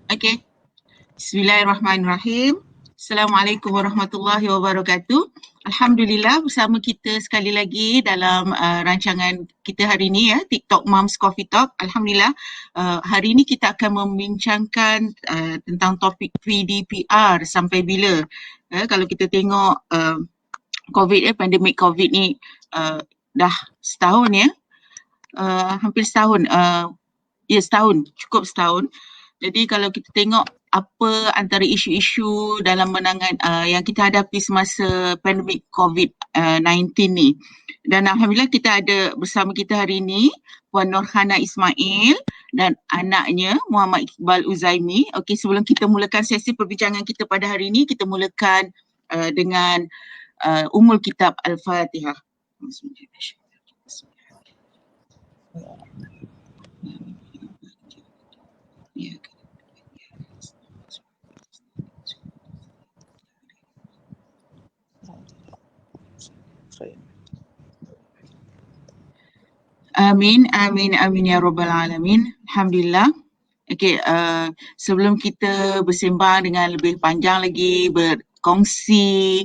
Okey. Bismillahirrahmanirrahim. Assalamualaikum warahmatullahi wabarakatuh. Alhamdulillah bersama kita sekali lagi dalam rancangan kita hari ini ya, TikTok Moms Coffee Talk. Alhamdulillah hari ini kita akan membincangkan tentang topik PDPR sampai bila. Kalau kita tengok COVID pandemik COVID ni dah setahun ya. Hampir setahun. Setahun, cukup setahun. Jadi kalau kita tengok apa antara isu-isu dalam menangan yang kita hadapi semasa pandemik COVID-19 ni. Dan Alhamdulillah kita ada bersama kita hari ini Puan Norhana Ismail dan anaknya Muhammad Iqbal Uzaimi. Okey, sebelum kita mulakan sesi perbincangan kita pada hari ini, kita mulakan dengan Ummul Kitab Al-Fatihah. Amin, amin, amin ya rabbal alamin. Alhamdulillah. Okey, sebelum kita bersembang dengan lebih panjang lagi, berkongsi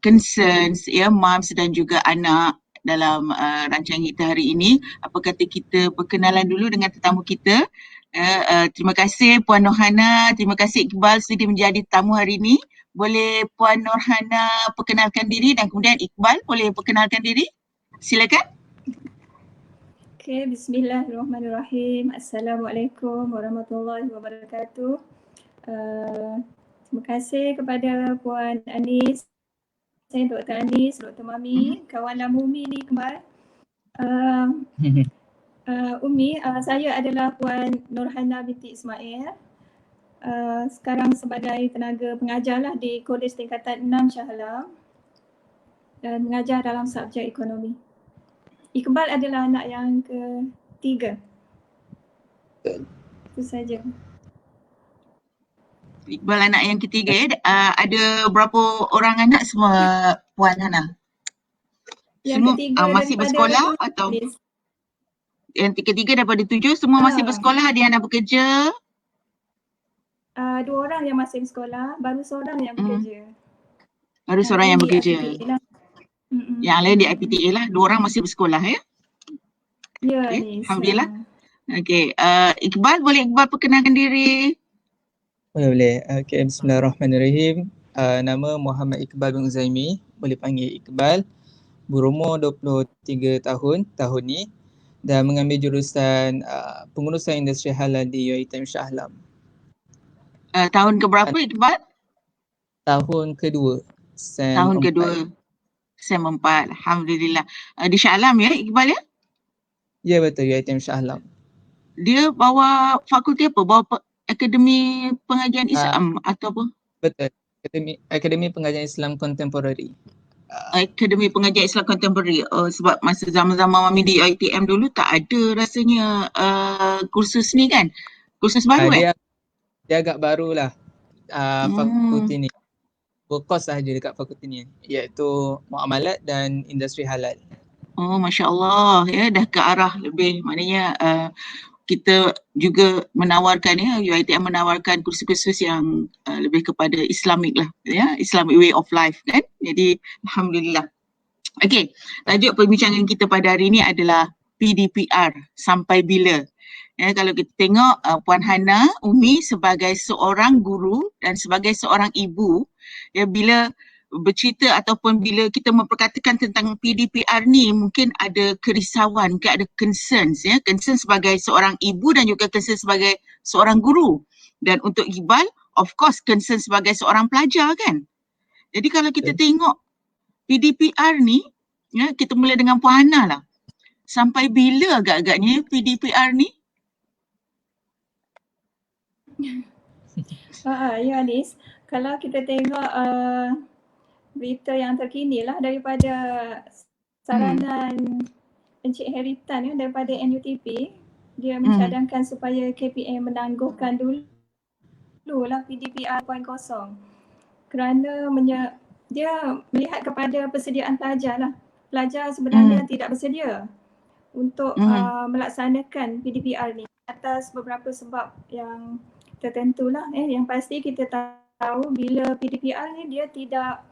concerns ya moms dan juga anak dalam rancangan kita hari ini, apa kata kita perkenalan dulu dengan tetamu kita. Terima kasih Puan Norhana, terima kasih Iqbal sudi menjadi tetamu hari ini. Boleh Puan Norhana perkenalkan diri dan kemudian Iqbal boleh perkenalkan diri? Silakan. Okay, bismillahirrahmanirrahim. Assalamualaikum warahmatullahi wabarakatuh. Terima kasih kepada Puan Anis, saya Dr. Anis, Dr. Mami, kawan lama Umi ni kembali. Umi, saya adalah Puan Norhana binti Ismail. Sekarang sebagai tenaga pengajar lah di Kolej Tingkatan 6 Shah Alam dan mengajar dalam subjek ekonomi. Iqbal adalah anak yang ketiga. Itu saja. Iqbal anak yang ketiga ya. Ada berapa orang anak semua Puan Hana? Yang semua ketiga masih bersekolah atau yang ketiga daripada 7 semua masih bersekolah, ada yang dah bekerja? 2 orang yang masih bersekolah, baru seorang yang bekerja. Baru seorang yang bekerja. Yang lain di IPTA lah, 2 orang masih bersekolah ya? Ya, okay. Alhamdulillah. Okey, Iqbal, boleh Iqbal perkenalkan diri? Boleh. Okey, bismillahirrahmanirrahim. Nama Muhammad Iqbal bin Uzaimi, boleh panggil Iqbal. Berumur 23 tahun ni dan mengambil jurusan pengurusan industri halal di UiTM Shah Alam. Tahun ke berapa Iqbal? Tahun kedua. Tahun kedua. Sem 4. Alhamdulillah. Di Shah Alam ya Iqbal ya? Ya betul, UiTM Shah Alam. Dia bawa fakulti apa? Bawa Akademi Pengajian Islam atau apa? Betul. Akademi Pengajian Islam Contemporary. Akademi Pengajian Islam Contemporary. Sebab masa zaman-zaman Mami di ITM dulu tak ada rasanya kursus ni kan? Kursus baru Dia agak barulah fakulti ni. Berkos sahaja dekat fakulti ni, iaitu Muamalat dan Industri Halal. Oh, Masya Allah ya, dah ke arah lebih, maknanya kita juga menawarkan ya, UiTM menawarkan kursus-kursus yang lebih kepada Islamik lah ya, Islamic way of life kan. Jadi Alhamdulillah. Okey, tajuk perbincangan kita pada hari ini adalah PDPR sampai bila. Ya, kalau kita tengok Puan Hana, Umi sebagai seorang guru dan sebagai seorang ibu, ya bila bercerita ataupun bila kita memperkatakan tentang PDPR ni mungkin ada kerisauan, mungkin ada concerns ya, concern sebagai seorang ibu dan juga concern sebagai seorang guru. Dan untuk Iqbal, of course concern sebagai seorang pelajar kan. Jadi kalau kita tengok PDPR ni, ya kita mula dengan Puan Hana lah. Sampai bila agak-agaknya PDPR ni? Ya Anis, kalau kita tengok berita yang terkini lah daripada saranan Encik Heritan ya, daripada NUTP, dia mencadangkan supaya KPM menangguhkan dulu lah PDPR 2.0 kerana dia melihat kepada persediaan pelajar lah. Pelajar sebenarnya tidak bersedia untuk melaksanakan PDPR ni atas beberapa sebab yang tertentulah. Yang pasti kita tahu bila PDPR ni dia tidak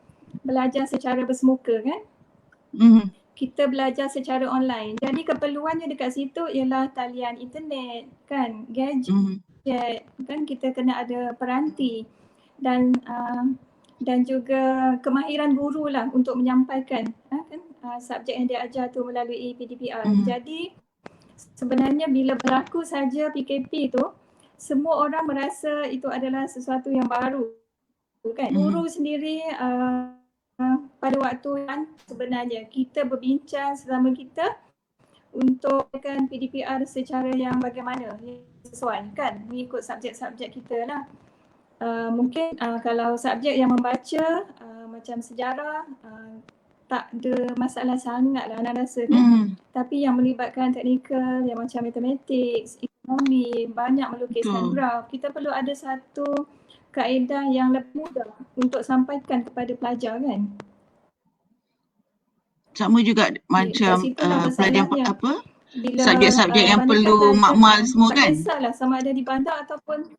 belajar secara bersemuka kan. Kita belajar secara online. Jadi keperluannya dekat situ ialah talian internet kan, gadget kan, kita kena ada peranti dan juga kemahiran guru lah untuk menyampaikan subjek yang dia ajar tu melalui PDPR. Jadi sebenarnya bila berlaku saja PKP tu, semua orang merasa itu adalah sesuatu yang baru kan. Guru sendiri pada waktu yang sebenarnya kita berbincang sesama kita untuk kan PDPR secara yang bagaimana sesuai kan, mengikut subjek-subjek kita lah. Mungkin kalau subjek yang membaca macam sejarah tak ada masalah sangat lah anak rasa kan. Tapi yang melibatkan teknikal yang macam matematik, ekonomi, banyak melukiskan graf, kita perlu ada satu kaedah yang lebih mudah untuk sampaikan kepada pelajar kan. Sama juga macam pelajar apa? Subjek-subjek yang perlu makmal semua kan? Tak kisahlah sama ada di bandar ataupun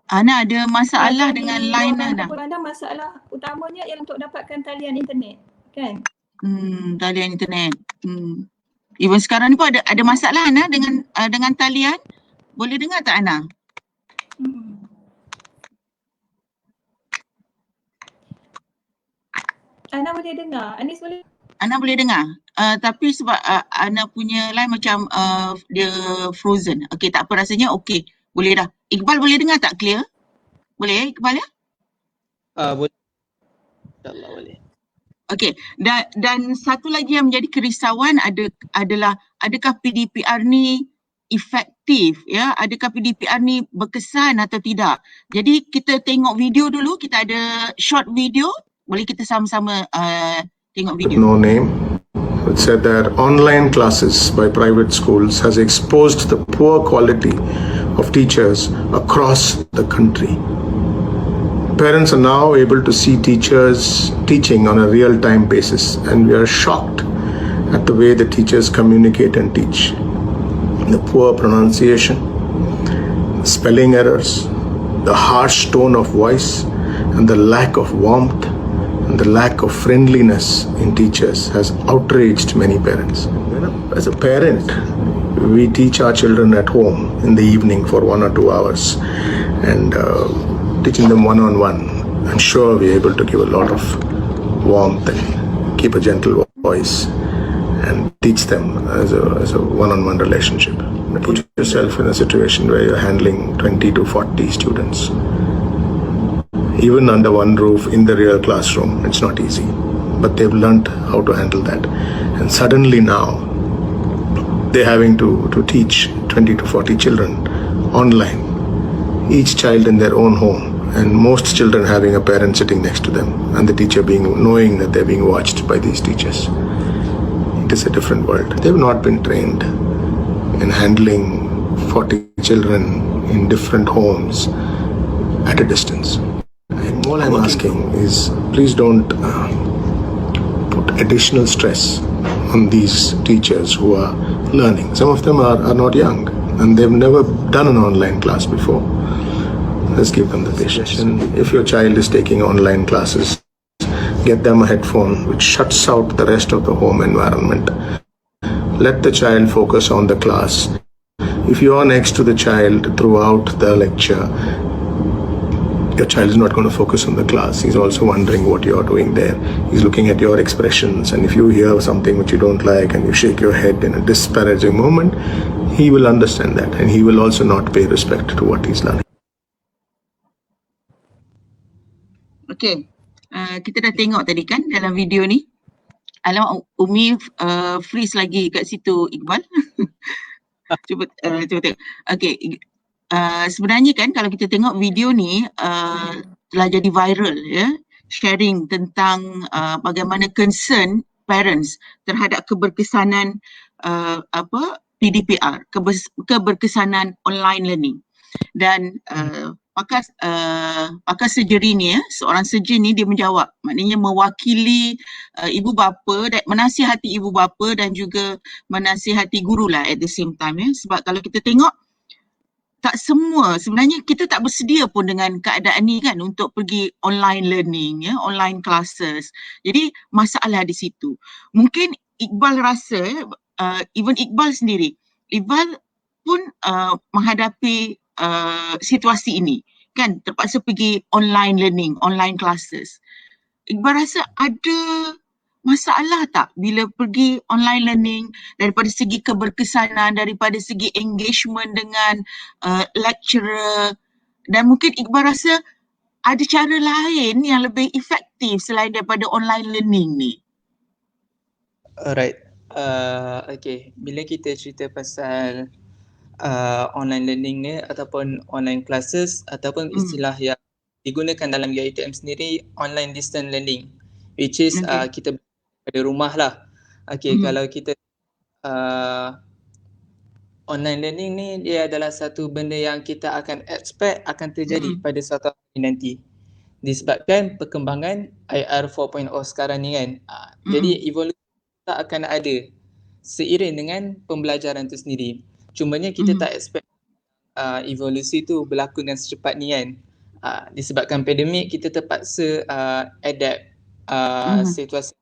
Ana ada masalah dengan line Ana. Masalah utamanya ialah untuk dapatkan talian internet kan? Talian internet. Even sekarang ni pun ada masalah Ana dengan talian. Boleh dengar tak Ana? Ana boleh dengar. Anis boleh? Ana boleh dengar. Tapi sebab Ana punya line macam dia frozen. Okey, tak apa, rasanya okey. Boleh dah. Iqbal boleh dengar tak clear? Boleh Iqbal ya? Boleh. InsyaAllah boleh. Okey, dan satu lagi yang menjadi kerisauan adalah adakah PDPR ni efektif ya? Adakah PDPR ni berkesan atau tidak? Jadi kita tengok video dulu, kita ada short video. Boleh kita sama-sama tengok video. No name. It said that online classes by private schools has exposed the poor quality of teachers across the country. Parents are now able to see teachers teaching on a real-time basis, and we are shocked at the way the teachers communicate and teach. The poor pronunciation, spelling errors, the harsh tone of voice, and the lack of warmth and the lack of friendliness in teachers has outraged many parents. As a parent, we teach our children at home in the evening for 1 or 2 hours, and teaching them one-on-one. I'm sure we're able to give a lot of warmth and keep a gentle voice and teach them as a one-on-one relationship. Put yourself in a situation where you're handling 20 to 40 students. Even under one roof in the real classroom, it's not easy. But they've learnt how to handle that. And suddenly now, they're having to teach 20 to 40 children online, each child in their own home, and most children having a parent sitting next to them, and the teacher knowing that they're being watched by these teachers. It is a different world. They've not been trained in handling 40 children in different homes at a distance. And all I'm asking is, please don't put additional stress on these teachers who are learning. Some of them are not young and they've never done an online class before. Let's give them the patience. And if your child is taking online classes, get them a headphone which shuts out the rest of the home environment. Let the child focus on the class. If you are next to the child throughout the lecture, your child is not going to focus on the class. He's also wondering what you're doing there. He's looking at your expressions, and if you hear something which you don't like and you shake your head in a disparaging moment, he will understand that, and he will also not pay respect to what he's learning. Okay, kita dah tengok tadi kan dalam video ni. Alamak, Umi freeze lagi kat situ, Iqbal. Cuba tengok. Okay, sebenarnya kan kalau kita tengok video ni telah jadi viral ya, sharing tentang bagaimana concern parents terhadap keberkesanan PDPR, keberkesanan online learning. Dan pakar surgery ni seorang surgeon ni dia menjawab, maknanya mewakili ibu bapa dan menasihati ibu bapa dan juga menasihati guru lah at the same time sebab kalau kita tengok tak semua, sebenarnya kita tak bersedia pun dengan keadaan ni kan untuk pergi online learning online classes. Jadi masalah di situ. Mungkin Iqbal rasa even Iqbal sendiri, Iqbal pun menghadapi situasi ini kan, terpaksa pergi online learning, online classes. Iqbal rasa ada masalah tak bila pergi online learning daripada segi keberkesanan, daripada segi engagement dengan lecturer, dan mungkin Iqbal rasa ada cara lain yang lebih efektif selain daripada online learning ni? Alright. Okay, bila kita cerita pasal online learning ni ataupun online classes ataupun istilah yang digunakan dalam UiTM sendiri, online distance learning, which is kita pada rumah lah. Okay, kalau kita online learning ni dia adalah satu benda yang kita akan expect akan terjadi pada suatu hari nanti disebabkan perkembangan IR 4.0 sekarang ni kan. Jadi evolusi tak akan ada seiring dengan pembelajaran tu sendiri. Cumanya kita tak expect evolusi tu berlaku dengan secepat ni kan. Disebabkan pandemik kita terpaksa adapt situasi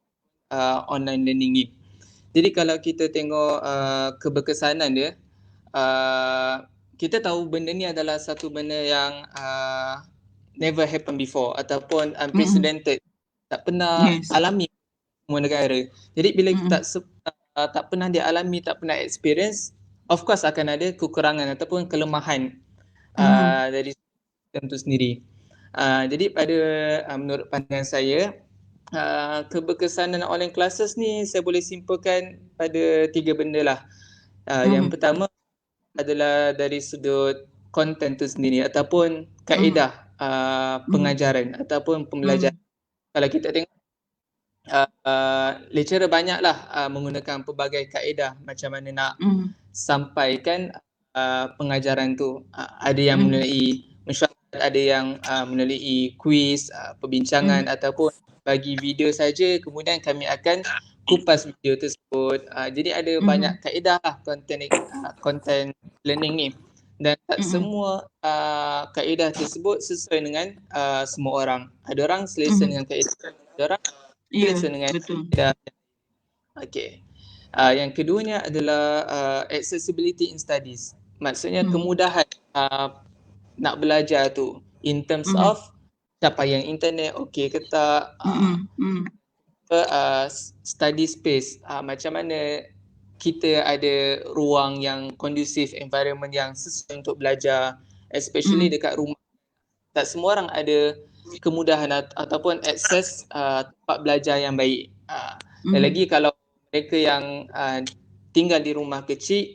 online learning ni. Jadi kalau kita tengok keberkesanan dia, kita tahu benda ni adalah satu benda yang never happen before ataupun unprecedented, tak pernah alami semua negara. Jadi bila tak pernah dialami, tak pernah experience, of course akan ada kekurangan ataupun kelemahan dari sistem itu sendiri. Jadi pada menurut pandangan saya, keberkesanan online classes ni saya boleh simpulkan pada 3 benda lah. Yang pertama adalah dari sudut konten tu sendiri ataupun kaedah pengajaran ataupun pembelajaran. Kalau kita tengok lecturer banyaklah menggunakan pelbagai kaedah macam mana nak sampaikan pengajaran tu. Ada yang melalui mesyuarat, ada yang melalui kuis, perbincangan ataupun bagi video saja, kemudian kami akan kupas video tersebut. Jadi ada banyak kaedah lah content learning ni, dan tak semua kaedah tersebut sesuai dengan semua orang. Ada orang selesa dengan kaedah, ada orang selesa dengan kaedah. Okay. Yang keduanya adalah accessibility in studies. Maksudnya kemudahan nak belajar tu in terms of capaian internet okey ke tak, study space, macam mana kita ada ruang yang kondusif, environment yang sesuai untuk belajar, especially dekat rumah. Tak semua orang ada kemudahan ataupun akses tempat belajar yang baik. Dan lagi kalau mereka yang tinggal di rumah kecil,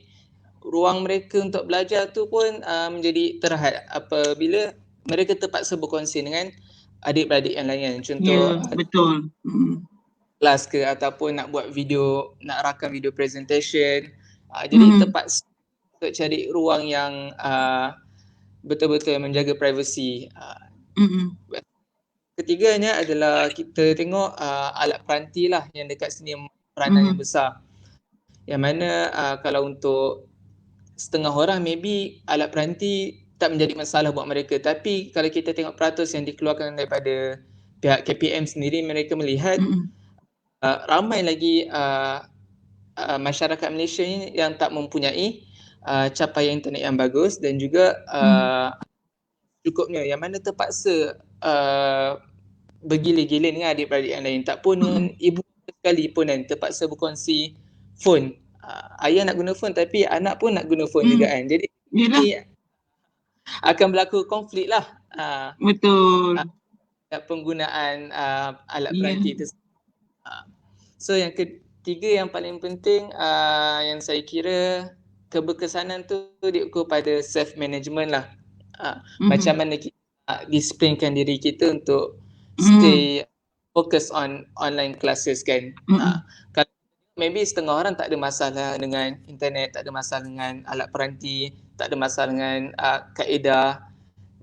ruang mereka untuk belajar tu pun menjadi terhad apabila mereka terpaksa berkongsi dengan adik-beradik yang lain. Contoh betul. Kelas ke ataupun nak buat video, nak rakam video presentation. Jadi terpaksa untuk cari ruang yang betul-betul menjaga privasi. Ketiganya adalah kita tengok alat peranti lah yang dekat sini peranan yang besar. Yang mana kalau untuk setengah orang maybe alat peranti tak menjadi masalah buat mereka, tapi kalau kita tengok peratus yang dikeluarkan daripada pihak KPM sendiri, mereka melihat ramai lagi masyarakat Malaysia ni yang tak mempunyai capaian internet yang bagus dan juga cukupnya, yang mana terpaksa bergilir-gilir dengan adik-beradik yang lain. Tak pun dengan ibu sekali pun kan, terpaksa berkongsi phone. Ayah nak guna phone tapi anak pun nak guna phone juga kan. Jadi akan berlaku konflik lah. Betul. Penggunaan alat peranti tersebut. So yang ketiga yang paling penting yang saya kira keberkesanan tu diukur pada self management lah. Macam mana kita disiplinkan diri kita untuk stay focus on online classes kan. Kalau maybe setengah orang tak ada masalah dengan internet, tak ada masalah dengan alat peranti, tak ada masalah dengan kaedah.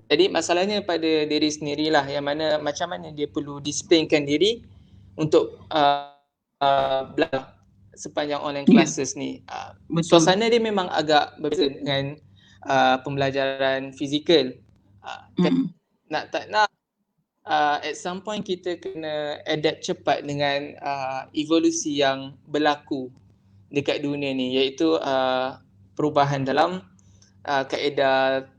Jadi masalahnya pada diri sendirilah, yang mana macam mana dia perlu disiplinkan diri untuk belajar sepanjang online classes ni. Betul. Suasana dia memang agak berbeza dengan pembelajaran fizikal. Nak tak nak, at some point kita kena adapt cepat dengan evolusi yang berlaku dekat dunia ni, iaitu perubahan dalam kaedah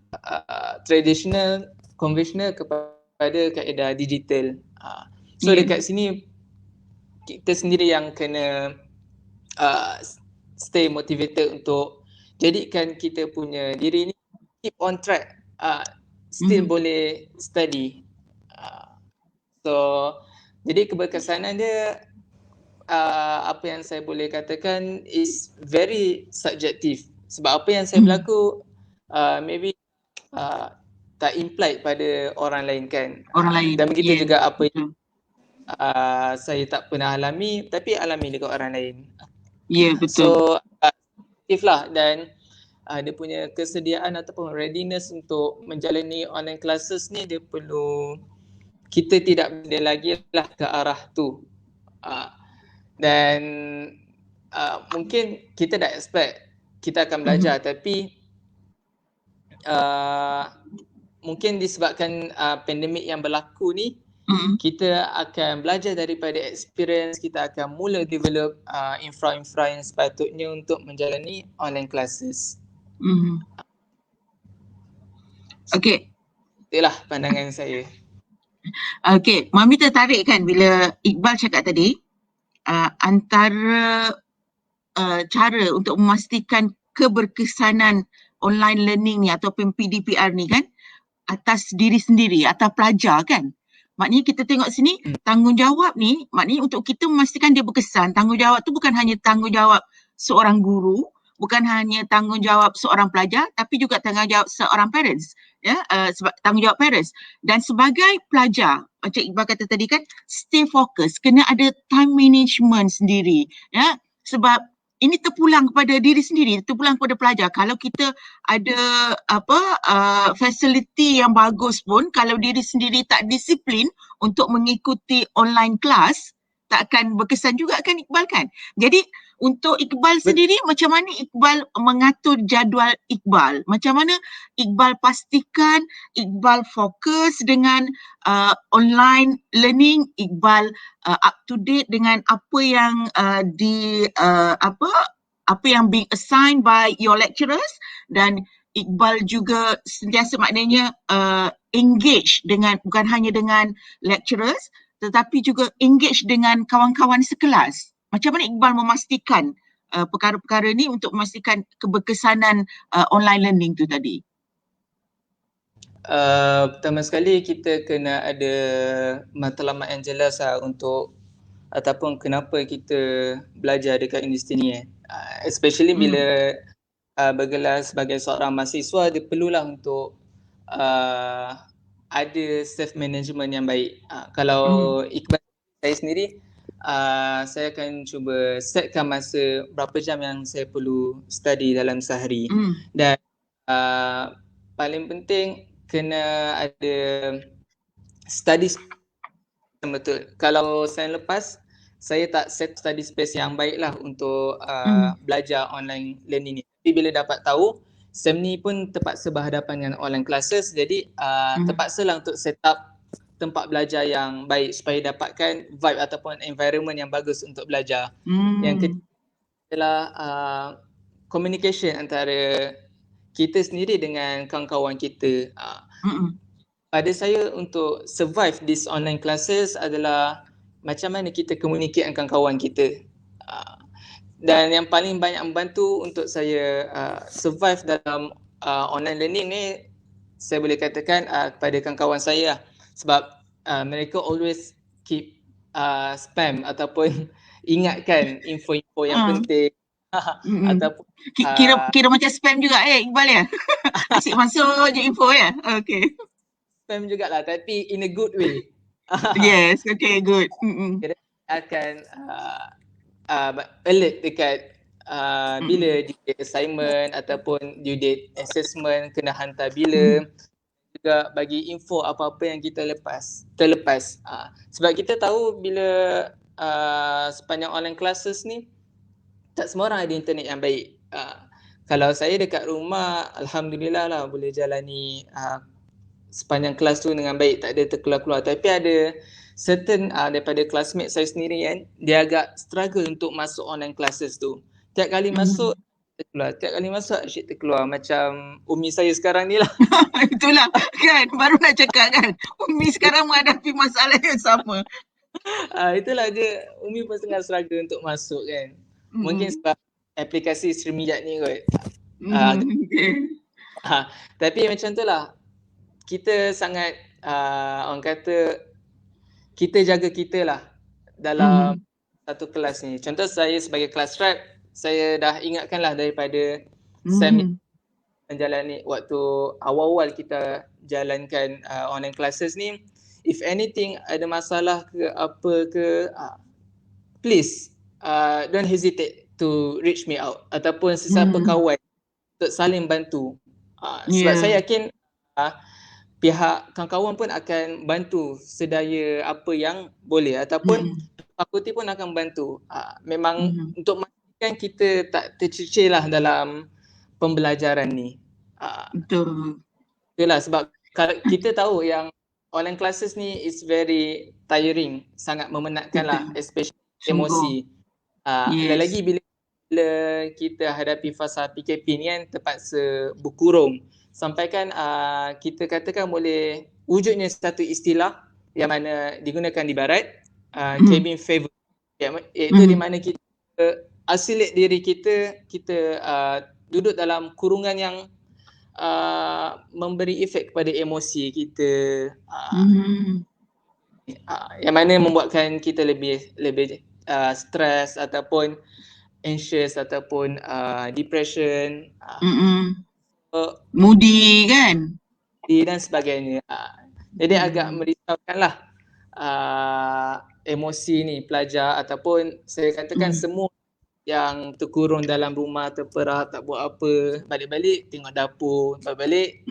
tradisional, konvensional kepada kaedah digital. So dekat sini kita sendiri yang kena stay motivated untuk jadikan kita punya diri ni keep on track, still boleh study. So jadi keberkesanan dia, apa yang saya boleh katakan is very subjective, sebab apa yang saya berlaku maybe tak implied pada orang lain kan. Orang lain. Dan begitu juga apa yang saya tak pernah alami tapi alami dekat orang lain. Ya, betul. So aktif lah, dan dia punya kesediaan ataupun readiness untuk menjalani online classes ni, dia perlu, kita tidak boleh lagi lah ke arah tu. Dan mungkin kita dah expect kita akan belajar, tapi mungkin disebabkan pandemik yang berlaku ni, kita akan belajar daripada experience, kita akan mula develop infra-infra yang sepatutnya untuk menjalani online classes. Okay. Itulah pandangan saya. Okay, Mami tertarik kan bila Iqbal cakap tadi, antara cara untuk memastikan keberkesanan online learning ni ataupun PDPR ni kan, atas diri sendiri, atas pelajar kan. Maknanya kita tengok sini, tanggungjawab ni, maknanya untuk kita memastikan dia berkesan. Tanggungjawab tu bukan hanya tanggungjawab seorang guru, bukan hanya tanggungjawab seorang pelajar, tapi juga tanggungjawab seorang parents. Ya, tanggungjawab parents. Dan sebagai pelajar, macam Iqbal kata tadi kan, stay fokus, kena ada time management sendiri. Ya, sebab ini terpulang kepada diri sendiri, terpulang kepada pelajar. Kalau kita ada fasiliti yang bagus pun, kalau diri sendiri tak disiplin untuk mengikuti online class, tak akan berkesan juga kan Iqbal kan? Jadi untuk Iqbal sendiri, macam mana Iqbal mengatur jadual Iqbal? Macam mana Iqbal pastikan Iqbal fokus dengan online learning, Iqbal up to date dengan apa yang apa yang being assigned by your lecturers, dan Iqbal juga sentiasa maknanya engage dengan, bukan hanya dengan lecturers, tetapi juga engage dengan kawan-kawan sekelas. Macam mana Iqbal memastikan perkara-perkara ni untuk memastikan keberkesanan online learning tu tadi? Pertama sekali kita kena ada matlamat yang jelas untuk ataupun kenapa kita belajar dekat industri ni. Especially bila bergelar sebagai seorang mahasiswa, dia perlulah untuk ada self management yang baik. Kalau Iqbal, saya sendiri, saya akan cuba setkan masa berapa jam yang saya perlu study dalam sehari. Dan paling penting kena ada study betul. Kalau saya lepas, saya tak set study space yang baik lah untuk belajar online learning ni. Tapi bila dapat tahu SEM ni pun terpaksa berhadapan dengan online classes, jadi terpaksalah untuk set up tempat belajar yang baik supaya dapatkan vibe ataupun environment yang bagus untuk belajar. Yang ketiga adalah communication antara kita sendiri dengan kawan-kawan kita. Pada saya, untuk survive this online classes adalah macam mana kita communicate dengan kawan-kawan kita. Dan yang paling banyak membantu untuk saya survive dalam online learning ni, saya boleh katakan kepada kawan-kawan saya lah. Sebab mereka always keep spam ataupun ingatkan info-info yang penting. Ataupun kira macam spam juga Iqbal ya? Asyik masuk je info ya? Okay. Spam jugalah, tapi in a good way. Yes, okay, good. Kita akan alert dekat bila due date assignment ataupun due date assessment kena hantar bila. juga bagi info apa-apa yang kita terlepas. Sebab kita tahu bila sepanjang online classes ni tak semua orang ada internet yang baik. Kalau saya dekat rumah, alhamdulillah lah boleh jalani sepanjang kelas tu dengan baik, tak ada terkeluar-keluar. Tapi ada certain daripada classmate saya sendiri kan, dia agak struggle untuk masuk online classes tu. Tiap kali masuk terkeluar, tiap kali masuk asyik terkeluar. Macam Umi saya sekarang ni lah. Itulah kan, baru nak cakap kan. Umi sekarang menghadapi masalah yang sama. Itulah dia, Umi pun tengah struggle untuk masuk kan. Mungkin sebab aplikasi StreamYard ni kot. Okay. Tapi macam tu lah, kita sangat orang kata kita jaga kita lah dalam satu kelas ni. Contoh saya sebagai kelas rep, saya dah ingatkan lah daripada saya menjalani waktu awal-awal kita jalankan online classes ni, if anything ada masalah ke apa ke, please don't hesitate to reach me out ataupun sesiapa kawan untuk saling bantu. Sebab saya yakin pihak kawan-kawan pun akan bantu sedaya apa yang boleh ataupun fakulti pun akan bantu. Memang untuk memastikan kita tak terceceh lah dalam pembelajaran ni. Betul. Itulah sebab kalau kita tahu yang online classes ni is very tiring, sangat memenatkan lah, especially emosi. Lagi bila kita hadapi fasa PKP ni kan, terpaksa berkurung. Sampai kan kita katakan boleh wujudnya satu istilah yang mana digunakan di barat, cabin fever, iaitu di mana kita isolate diri kita, duduk dalam kurungan yang memberi efek kepada emosi kita, yang mana membuatkan kita lebih stres ataupun anxious ataupun depression, moody kan, dan sebagainya. Jadi agak merisaukan lah emosi ni pelajar ataupun saya katakan semua yang terkurung dalam rumah, terperah, tak buat apa, balik-balik tengok dapur, balik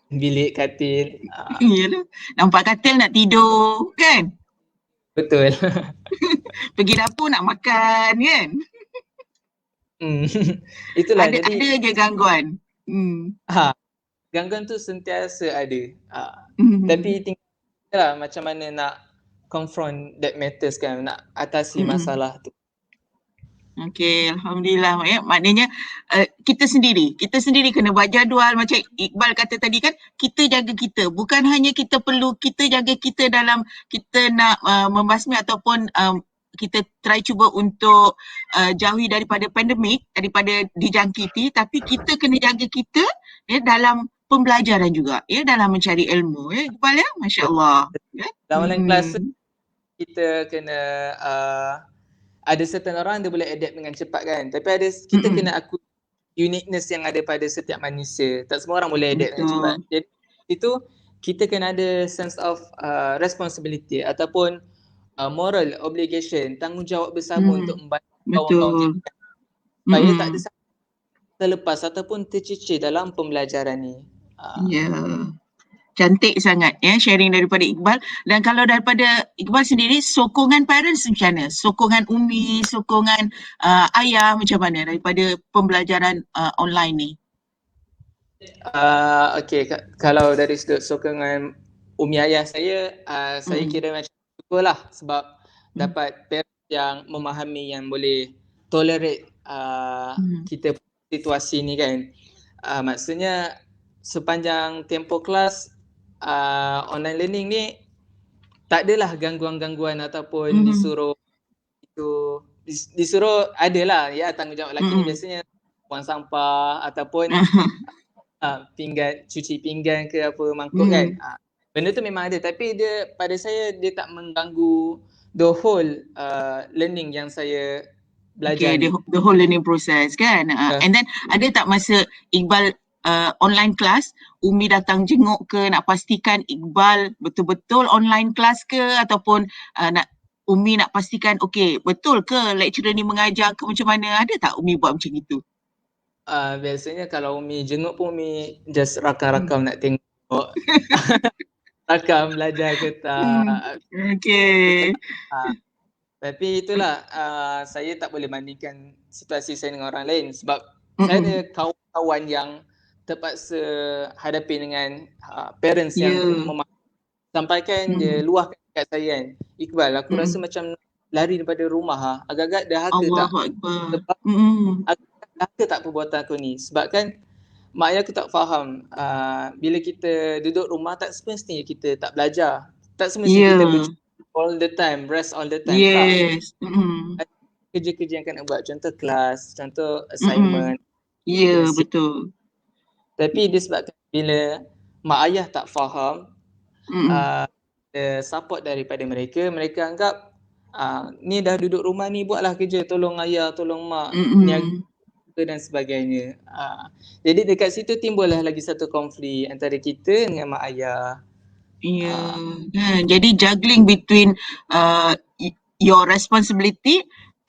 bilik katil. Yalah, nampak katil nak tidur kan. Betul. Pergi dapur nak makan kan. Itulah ada je gangguan. Gangguan tu sentiasa ada. Tapi tinggal macam mana nak confront that matters kan, nak atasi masalah tu. Okey, alhamdulillah ya. Maknanya kita sendiri kena buat jadual macam Iqbal kata tadi kan, kita jaga kita. Bukan hanya kita perlu kita jaga kita dalam kita nak membasmi ataupun kita try cuba untuk jauhi daripada pandemik, daripada dijangkiti, tapi kita kena jaga kita ya dalam pembelajaran juga ya, dalam mencari ilmu ya Iqbal ya, masya-Allah. Ya? Dalam online class kita kena ada certain orang dia boleh adapt dengan cepat kan, tapi ada kita kena akui uniqueness yang ada pada setiap manusia. Tak semua orang boleh adapt dengan cepat. Jadi itu kita kena ada sense of responsibility ataupun moral obligation, tanggungjawab bersama untuk membantu kawan-kawan kita supaya tak ada terlepas ataupun terceceh dalam pembelajaran ni. Cantik sangat ya sharing daripada Iqbal. Dan kalau daripada Iqbal sendiri, sokongan parents macam mana? Sokongan Umi, sokongan ayah macam mana daripada pembelajaran online ni? Okay, kalau dari sudut sokongan Umi ayah saya, saya kira macam syukur lah sebab dapat parents yang memahami, yang boleh tolerate kita situasi ni kan. Maksudnya sepanjang tempoh kelas online learning ni tak adalah gangguan-gangguan ataupun disuruh adalah ya tanggungjawab lelaki ni biasanya buang sampah ataupun pinggan, cuci pinggan ke apa mangkuk kan. Benda tu memang ada, tapi dia pada saya dia tak mengganggu the whole learning yang saya belajar. Okay, the whole learning process kan. And then ada tak masa Iqbal online class, Umi datang jenguk ke, nak pastikan Iqbal betul-betul online class ke, ataupun Umi nak pastikan okey betul ke lecturer ni mengajar ke macam mana? Ada tak Umi buat macam itu? Biasanya kalau Umi jenguk pun Umi just rakam-rakam nak tengok takkan belajar ke tak. Okay. Tapi itulah saya tak boleh bandingkan situasi saya dengan orang lain sebab saya ada kawan-kawan yang terpaksa hadapi dengan parents yang sampaikan dia luahkan dekat saya kan, Iqbal, aku rasa macam lari daripada rumah agak-agak dahaka tak? Allahu Akbar. Sebab agak dahaka tak perbuatan aku ni sebab kan mak ayah aku tak faham bila kita duduk rumah tak semestinya kita tak belajar, tak semestinya kita berjumpa all the time, rest all the time. Yes. Tak. Kerja-kerja yang kena buat, contoh kelas, contoh assignment. Betul. Tapi disebabkan bila mak ayah tak faham, support daripada mereka anggap ni dah duduk rumah ni, buatlah kerja, tolong ayah, tolong mak, niaga dan sebagainya. Jadi dekat situ timbullah lagi satu konflik antara kita dengan mak ayah. Jadi juggling between your responsibility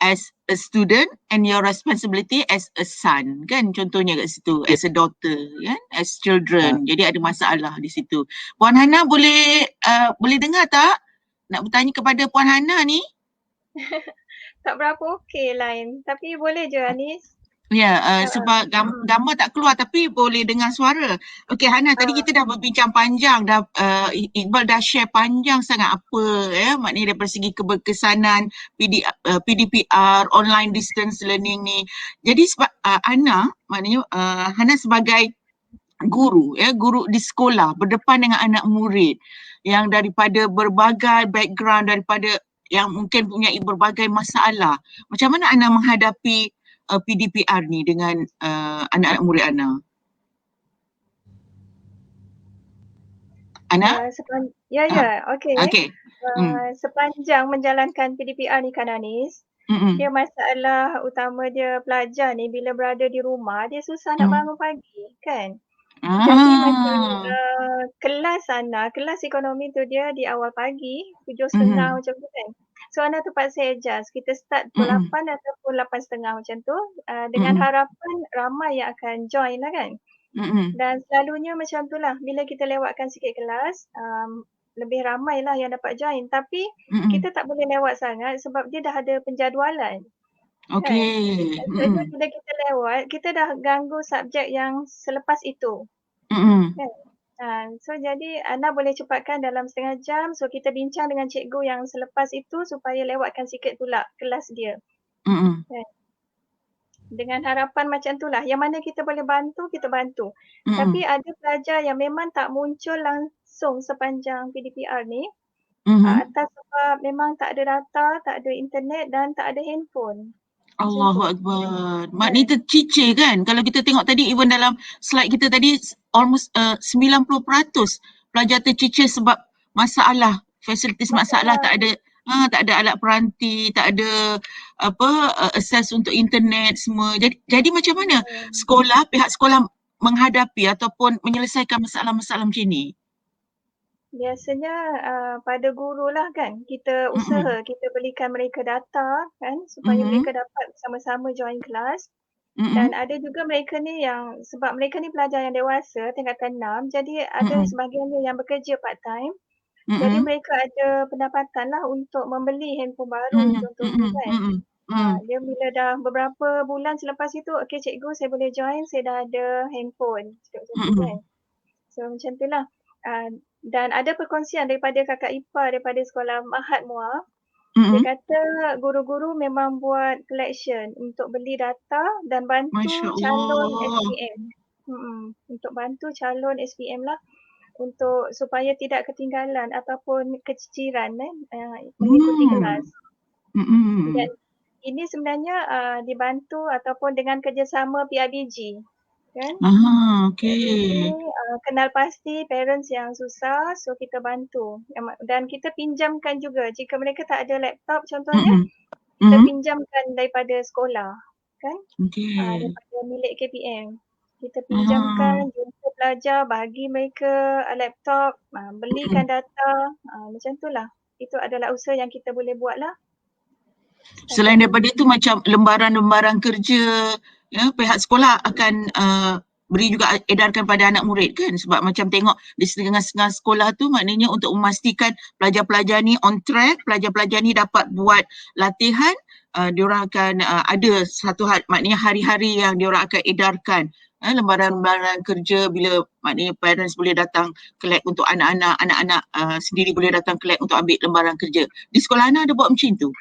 as a student and your responsibility as a son, kan, contohnya kat situ, as a daughter, kan, as children. Jadi ada masalah di situ. Puan Hana boleh dengar tak? Nak bertanya kepada Puan Hana ni. Tak berapa okey line, tapi boleh je Anis. Sebab gambar tak keluar tapi boleh dengar suara. Okey Hana, tadi kita dah berbincang panjang, Iqbal dah share panjang sangat apa maknanya daripada segi keberkesanan PDPR, online distance learning ni. Jadi sebab Hana sebagai guru di sekolah berdepan dengan anak murid yang daripada berbagai background, daripada yang mungkin punya berbagai masalah. Macam mana Ana menghadapi PDPR ni dengan anak-anak murid Ana? Ana? Okey. Sepanjang menjalankan PDPR ni kan Anis, dia masalah utama dia pelajar ni bila berada di rumah, dia susah nak bangun pagi kan. Jadi macam kelas Ana, kelas ekonomi tu dia di awal pagi, 7.30 macam tu kan. So Ana terpaksa adjust, kita start pukul 8 ataupun 8.30 macam tu, dengan harapan ramai yang akan join lah kan. Dan selalunya macam tu lah, bila kita lewatkan sikit kelas, lebih ramai lah yang dapat join. Tapi kita tak boleh lewat sangat sebab dia dah ada penjadualan. Okay. Jadi bila kita lewat, kita dah ganggu subjek yang selepas itu. So jadi Ana boleh cepatkan dalam setengah jam. So kita bincang dengan cikgu yang selepas itu supaya lewatkan sikit pula kelas dia. Dengan harapan macam tu lah. Yang mana kita boleh bantu, kita bantu. Tapi ada pelajar yang memang tak muncul langsung sepanjang PDPR ni. Atas sebab memang tak ada data, tak ada internet dan tak ada handphone. Allahu Akbar. Maknanya tercicir kan. Kalau kita tengok tadi, even dalam slide kita tadi, almost 90% pelajar tercicir sebab masalah, fasilitis masalah, tak ada alat peranti, tak ada akses untuk internet semua. Jadi macam mana pihak sekolah menghadapi ataupun menyelesaikan masalah-masalah macam ni? Biasanya pada guru lah kan, kita usaha, kita belikan mereka data kan supaya mereka dapat sama-sama join kelas. Dan ada juga mereka ni yang, sebab mereka ni pelajar yang dewasa, tingkatan 6, jadi ada sebahagiannya yang bekerja part time. Jadi mereka ada pendapatan lah untuk membeli handphone baru contohnya kan. Dia bila dah beberapa bulan selepas itu, okey cikgu saya boleh join, saya dah ada handphone. Cakap macam tu kan. So macam tu lah. Dan ada perkongsian daripada kakak ipar daripada sekolah Mahat Muar. Dia kata guru-guru memang buat collection untuk beli data dan bantu calon SPM. Untuk bantu calon SPM lah, untuk supaya tidak ketinggalan ataupun keciciran mengikuti kelas. Dan ini sebenarnya dibantu ataupun dengan kerjasama PIBG. Kan? Okay. Kenal pasti parents yang susah, so kita bantu. Dan kita pinjamkan juga jika mereka tak ada laptop contohnya, kita pinjamkan daripada sekolah, kan? Daripada milik KPM. Kita pinjamkan, jumpa pelajar, bagi mereka laptop, belikan data, macam tu lah. Itu adalah usaha yang kita boleh buat lah. Selain daripada itu, macam lembaran-lembaran kerja, pihak sekolah akan beri juga edarkan pada anak murid kan, sebab macam tengok di setengah-setengah sekolah tu maknanya untuk memastikan pelajar-pelajar ni on track, pelajar-pelajar ni dapat buat latihan, diorang akan ada satu maknanya hari-hari yang diorang akan edarkan lembaran-lembaran kerja, bila maknanya parents boleh datang collect untuk anak-anak sendiri boleh datang collect untuk ambil lembaran kerja. Di sekolah Ana ada buat macam tu?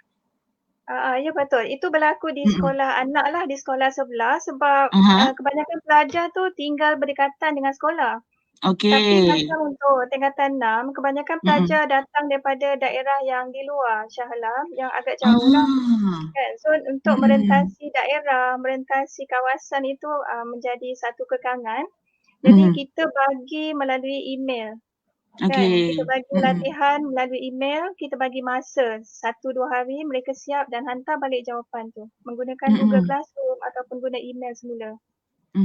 Ya betul. Itu berlaku di sekolah anak lah, di sekolah sebelah sebab kebanyakan pelajar tu tinggal berdekatan dengan sekolah. Tapi macam untuk tingkatan 6, kebanyakan pelajar datang daripada daerah yang di luar Shah Alam, yang agak jauh lah. Kan? So untuk merentasi daerah, merentasi kawasan itu menjadi satu kekangan. Jadi kita bagi melalui email. Kan? Kita bagi latihan melalui email, kita bagi masa 1-2 hari mereka siap dan hantar balik jawapan tu menggunakan Google Classroom ataupun guna email semula.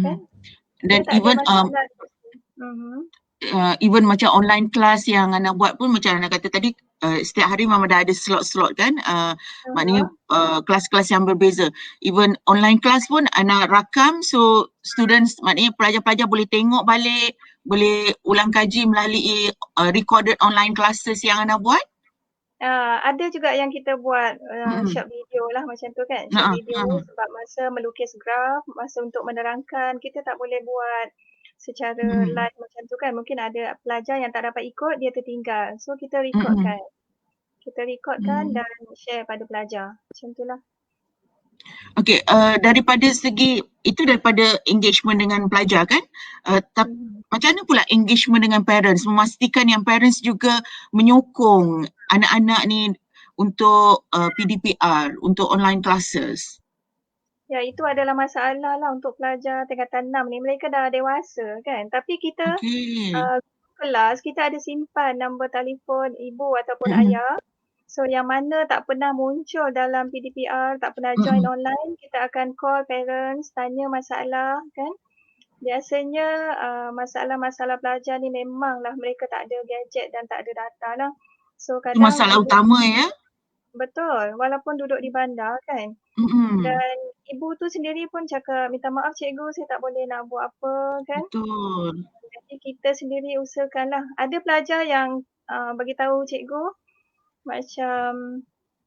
Kan? Dan even even macam online class yang Ana buat pun macam Ana kata tadi, setiap hari memang dah ada slot-slot kan, maknanya kelas-kelas yang berbeza. Even online class pun Ana rakam, so students maknanya pelajar-pelajar boleh tengok balik, boleh ulang kaji melalui recorded online classes yang Ana buat. Ada juga yang kita buat short video lah macam tu kan, short video sebab masa melukis graf, masa untuk menerangkan, kita tak boleh buat secara live macam tu kan. Mungkin ada pelajar yang tak dapat ikut, dia tertinggal. So kita recordkan. Kita recordkan dan share pada pelajar. Macam tu lah. Okey, daripada segi itu daripada engagement dengan pelajar kan, macam mana pula engagement dengan parents, memastikan yang parents juga menyokong anak-anak ni untuk PDPR, untuk online classes? Ya, itu adalah masalah lah untuk pelajar tingkatan 6 ni. Mereka dah dewasa kan, tapi kita kelas, kita ada simpan nombor telefon ibu ataupun ayah. So yang mana tak pernah muncul dalam PDPR, tak pernah join online, kita akan call parents, tanya masalah kan. Biasanya masalah-masalah pelajar ni memanglah mereka tak ada gadget dan tak ada data lah. So kadang masalah utama ya. Betul, walaupun duduk di bandar kan. Dan ibu tu sendiri pun cakap, minta maaf cikgu, saya tak boleh nak buat apa kan. Betul. Jadi kita sendiri usahakanlah. Ada pelajar yang beritahu cikgu, macam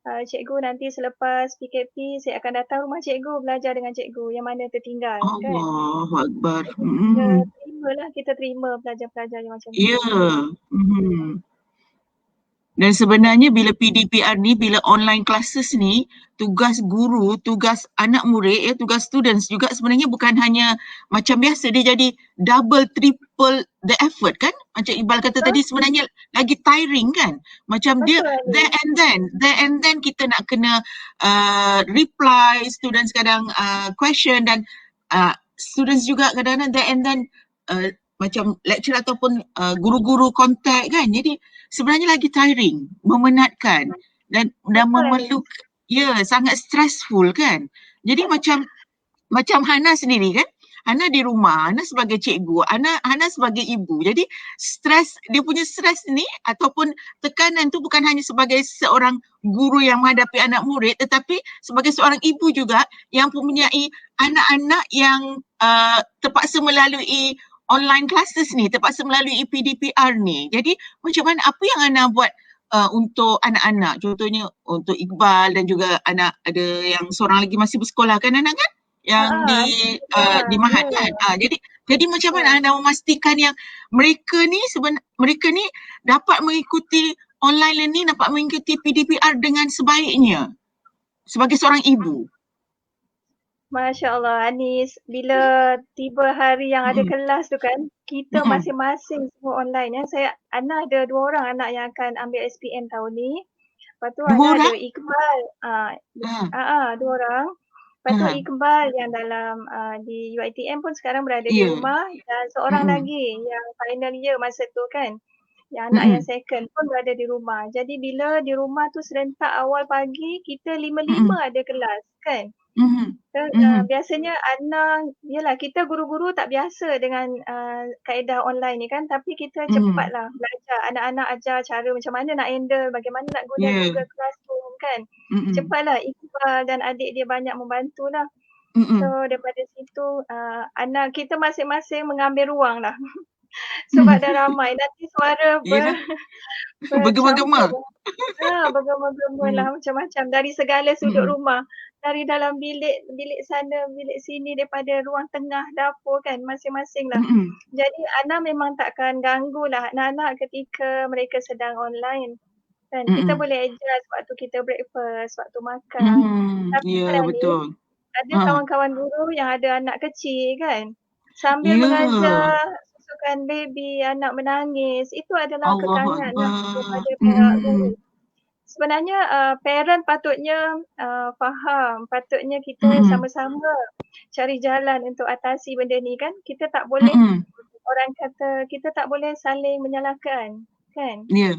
cikgu nanti selepas PKP saya akan datang rumah cikgu belajar dengan cikgu yang mana tertinggal kan. Allahu Akbar. Kita terima pelajar-pelajar yang macam tu. Ya. Dan sebenarnya bila PDPR ni, bila online classes ni, tugas guru, tugas anak murid, tugas students juga sebenarnya bukan hanya macam biasa, dia jadi double, triple the effort kan? Macam Iqbal kata tadi, sebenarnya lagi tiring kan? Macam dia there and then kita nak kena reply students kadang question, dan students juga kadang-kadang there and then macam lecturer ataupun guru-guru contact kan. Jadi sebenarnya lagi tiring, memenatkan dan memerlukan, sangat stressful kan. Jadi macam Hana sendiri kan, Hana di rumah, Hana sebagai cikgu, Hana sebagai ibu. Jadi stres, dia punya stres ni ataupun tekanan tu bukan hanya sebagai seorang guru yang menghadapi anak murid, tetapi sebagai seorang ibu juga yang mempunyai anak-anak yang terpaksa melalui online classes ni, terpaksa melalui PDPR ni. Jadi macam mana, apa yang Ana buat untuk anak-anak? Contohnya untuk Iqbal dan juga anak, ada yang seorang lagi masih bersekolah kan anak kan? Yang di Mahat kan? Jadi macam mana Anda memastikan yang mereka ni dapat mengikuti online learning, dapat mengikuti PDPR dengan sebaiknya sebagai seorang ibu? Masya Allah Anis, bila tiba hari yang ada kelas tu kan, kita masing-masing semua online ya. Ana ada 2 orang anak yang akan ambil SPM tahun ni. Lepas tu Ana ada Iqbal, 2 orang. Lepas tu Iqbal yang dalam di UiTM pun sekarang berada di rumah, dan seorang lagi yang final year masa tu kan, yang anak yang second pun berada di rumah. Jadi bila di rumah tu serentak awal pagi, kita 5-5 ada kelas kan. Biasanya yalah kita guru-guru tak biasa dengan kaedah online ni kan, tapi kita cepatlah belajar. Anak-anak ajar cara macam mana nak handle, bagaimana nak guna Google Classroom kan. Cepatlah Iqbal dan adik dia banyak membantulah. Mm-mm. So daripada situ anak kita masing-masing mengambil ruang lah. Sebab dah ramai nanti suara Yelah, bercampur. bergema-gema. Bergema-gema lah macam-macam dari segala sudut rumah. Dari dalam bilik sana, bilik sini, daripada ruang tengah, dapur kan, masing-masing lah. Jadi Ana memang takkan ganggu lah anak-anak ketika mereka sedang online. Kan, kita boleh adjust waktu kita breakfast, waktu makan. Tapi Ya, sekarang ni, betul. ada kawan-kawan guru yang ada anak kecil kan. Sambil Ya. mengajar, susukan baby, anak menangis. Itu adalah Allahu kekangan lah Akbar. daripada pihak guru. Sebenarnya parent patutnya faham, patutnya kita sama-sama cari jalan untuk atasi benda ni kan. Kita tak boleh, orang kata kita tak boleh saling menyalahkan kan. Ya.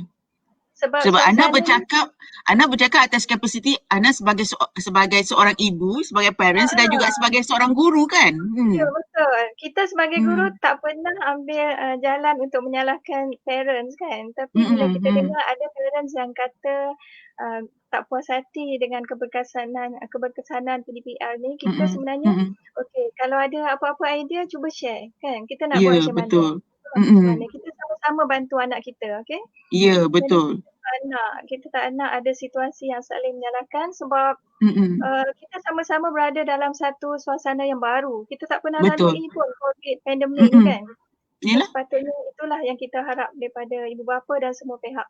Sebab Anda suasana bercakap atas kapasiti Ana sebagai seorang ibu, sebagai parents dan juga sebagai seorang guru kan. Ya betul. Kita sebagai guru tak pernah ambil jalan untuk menyalahkan parents kan. Tapi bila kita dengar ada parents yang kata tak puas hati dengan keberkesanan PDPR ni, kita sebenarnya okey, kalau ada apa-apa idea cuba share kan. Kita nak buat macam mana. Kita sama-sama bantu anak kita, okey? Ya, betul. Kita tak nak ada situasi yang saling menyalahkan sebab kita sama-sama berada dalam satu suasana yang baru. Kita tak pernah lalui pun COVID, pandemik ni kan. Yalah. Sepatutnya itulah yang kita harap daripada ibu bapa dan semua pihak.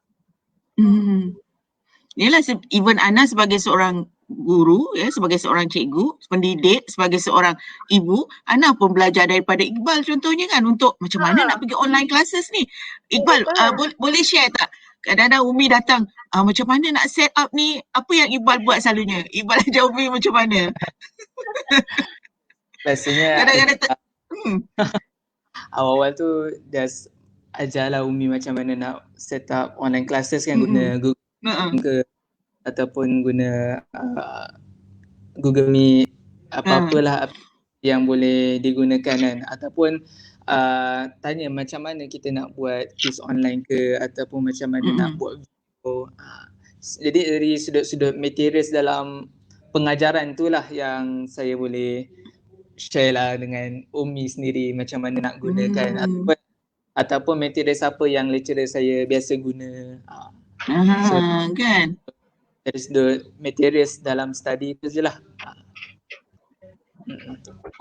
Yalah, even Ana sebagai seorang guru, sebagai seorang cikgu, pendidik, sebagai seorang ibu, Ana pun belajar daripada Iqbal contohnya kan untuk macam mana nak pergi online classes ni. Iqbal, boleh share tak? Kadang-kadang Umi datang, macam mana nak set up ni? Apa yang Iqbal buat selalunya? Iqbal ajar Umi macam mana? Biasanya kadang-kadang awal-awal tu just ajarlah Umi macam mana nak set up online classes kan, guna Google ke ataupun guna Google Meet, apa-apalah yang boleh digunakan kan, ataupun tanya macam mana kita nak buat quiz online ke ataupun macam mana nak buat video. Jadi dari sudut-sudut materials dalam pengajaran tu lah yang saya boleh share lah dengan Umi sendiri macam mana nak gunakan ataupun materials apa yang lecturer saya biasa guna. Kan? Dari sudut materials dalam study tu je lah.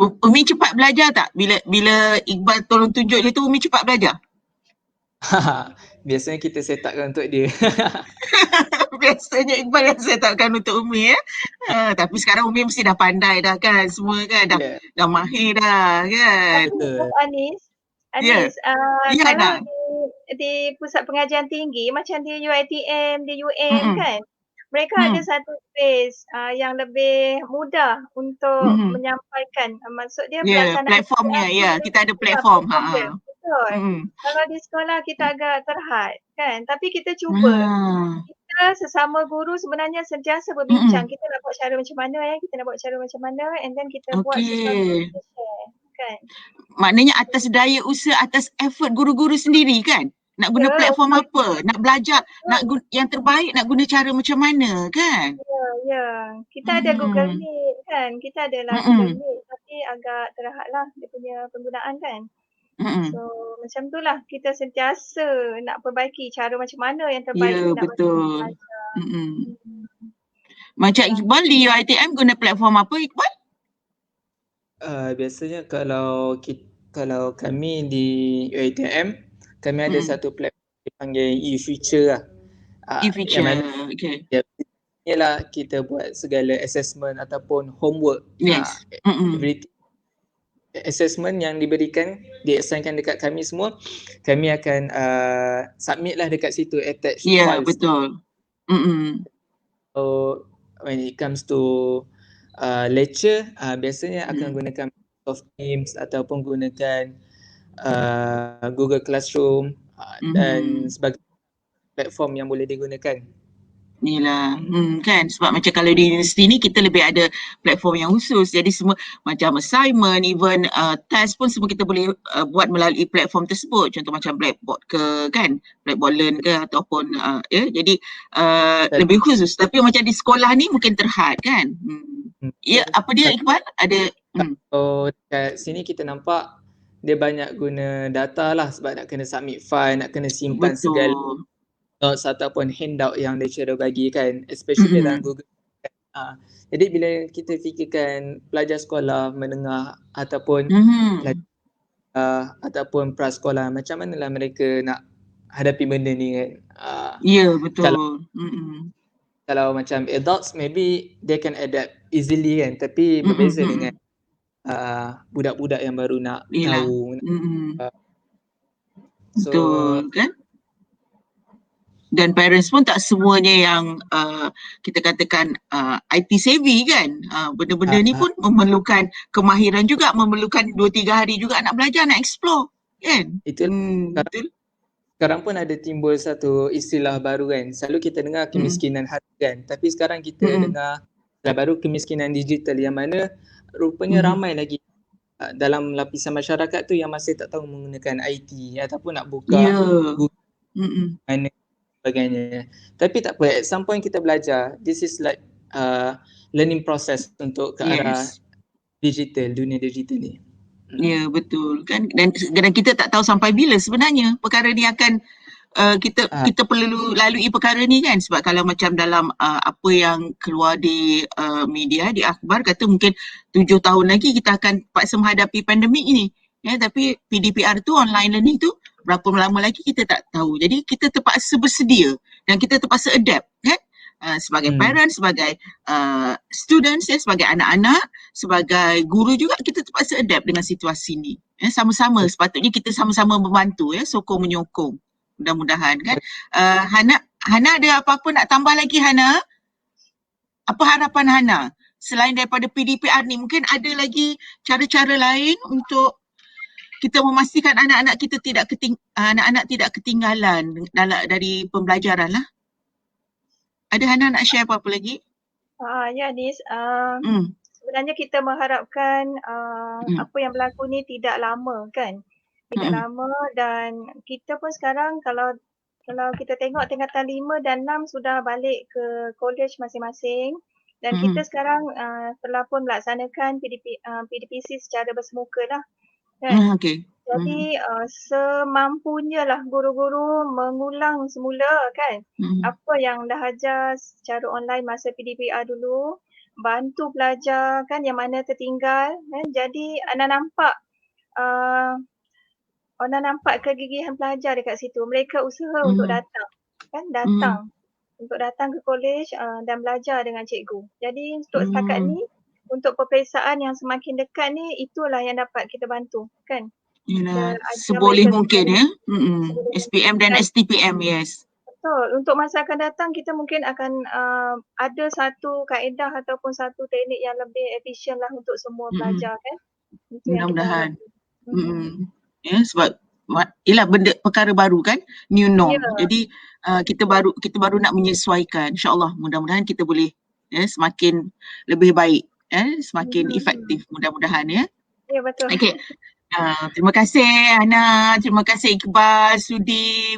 Umi cepat belajar tak? Bila Iqbal tolong tunjuk dia tu, Umi cepat belajar? Biasanya kita set upkan untuk dia. Biasanya Iqbal yang set upkan untuk Umi tapi sekarang Umi mesti dah pandai dah kan, semua kan dah mahir dah kan. Anis, kalau di pusat pengajian tinggi macam di UiTM, di UM kan, mereka ada satu space yang lebih mudah untuk menyampaikan. Maksud dia pelaksanaan platformnya, kita ada platform. Betul. Kalau di sekolah kita agak terhad kan, tapi kita cuba. Kita sesama guru sebenarnya sentiasa berbincang. Kita nak buat cara macam mana kita nak buat cara macam mana, and then kita buat sesuatu kita share kan. Maknanya atas daya usaha, atas effort guru-guru sendiri kan? Nak guna platform apa, nak belajar, nak yang terbaik, nak guna cara macam mana kan? Ya. Kita ada Google Meet kan, kita adalah Google Meet tapi agak terhad lah dia punya penggunaan kan. So macam tu lah, kita sentiasa nak perbaiki cara macam mana yang terbaik. Ya, betul. Macam Iqbal di UiTM guna platform apa Iqbal? Biasanya kalau kami di UiTM, kami ada satu platform dipanggil e-future lah. E-future, okey. Ialah kita buat segala assessment ataupun homework. Yes. Assessment yang diberikan, diassignkan dekat kami semua, kami akan submit lah dekat situ, attach files. Ya, betul. So when it comes to lecture, biasanya akan gunakan Microsoft Teams ataupun gunakan Google Classroom dan sebagai platform yang boleh digunakan. Yelah, kan sebab macam kalau di universiti ni kita lebih ada platform yang khusus, jadi semua macam assignment, even test pun semua kita boleh buat melalui platform tersebut, contoh macam Blackboard ke kan, Blackboard Learn ke ataupun jadi lebih khusus. Tapi macam di sekolah ni mungkin terhad kan. Ya, apa dia Iqbal? Ada Kalau kat sini kita nampak dia banyak guna data lah sebab nak kena submit file, nak kena simpan segala betul. notes ataupun handout yang lecturer bagi kan, especially dalam Google. Jadi bila kita fikirkan pelajar sekolah menengah ataupun ataupun prasekolah, macam manalah mereka nak hadapi benda ni kan. Ya, betul. Kalau macam adults maybe they can adapt easily kan, tapi berbeza dengan budak-budak yang baru nak tahu. Betul kan? Dan parents pun tak semuanya yang kita katakan IT savvy kan. Benda-benda ni pun memerlukan kemahiran juga, memerlukan 2-3 hari juga nak belajar, nak explore kan. Betul. Sekarang pun ada timbul satu istilah baru kan. Selalu kita dengar kemiskinan harta kan. Tapi sekarang kita dengar istilah baru kemiskinan digital yang mana rupanya ramai lagi dalam lapisan masyarakat tu yang masih tak tahu menggunakan IT ataupun nak buka mana sebagainya. Tapi tak apa, at some point kita belajar. This is like learning process untuk ke arah digital, dunia digital ni. Ya, betul kan. Dan kita tak tahu sampai bila sebenarnya perkara ni akan kita perlu lalui perkara ni kan. Sebab kalau macam dalam apa yang keluar di media, di akhbar kata mungkin 7 tahun lagi kita akan paksa menghadapi pandemik ini. Ya, tapi PDPR tu, online learning tu, berapa lama lagi kita tak tahu. Jadi kita terpaksa bersedia dan kita terpaksa adapt kan. Sebagai parents, sebagai students, sebagai anak-anak, sebagai guru juga kita terpaksa adapt dengan situasi ni. Sama-sama, sepatutnya kita sama-sama membantu, sokong menyokong. Mudah-mudahan kan. Hana ada apa-apa nak tambah lagi Hana? Apa harapan Hana? Selain daripada PDPR ni, mungkin ada lagi cara-cara lain untuk kita memastikan anak-anak kita tidak ketinggalan dari pembelajaran lah. Ada Hana nak share apa-apa lagi? Ya Nis, sebenarnya kita mengharapkan apa yang berlaku ni tidak lama kan. Tidak lama dan kita pun sekarang kalau kita tengok tingkatan 5 dan 6 sudah balik ke college masing-masing dan kita sekarang telah pun melaksanakan PDPC secara bersemuka lah kan. Jadi semampunya lah guru-guru mengulang semula kan apa yang dah ajar secara online masa PDPR dulu, bantu pelajar kan yang mana tertinggal kan. Jadi Ana nampak kegigihan pelajar dekat situ. Mereka usaha untuk datang kan, untuk datang ke college dan belajar dengan cikgu. Jadi untuk setakat ni, untuk peperiksaan yang semakin dekat ni, itulah yang dapat kita bantu kan. Yalah, seboleh mungkin ya. SPM dan STPM, yes. Betul. Untuk masa akan datang kita mungkin akan ada satu kaedah ataupun satu teknik yang lebih efisien lah untuk semua pelajar kan. Mudah-mudahan. Ya, sebab ialah benda perkara baru kan, new norm. Jadi kita baru nak menyesuaikan. InsyaAllah mudah-mudahan kita boleh semakin lebih baik, semakin efektif mudah-mudahan ya. Ya, betul. Okey. Terima kasih Hana, terima kasih Iqbal sudi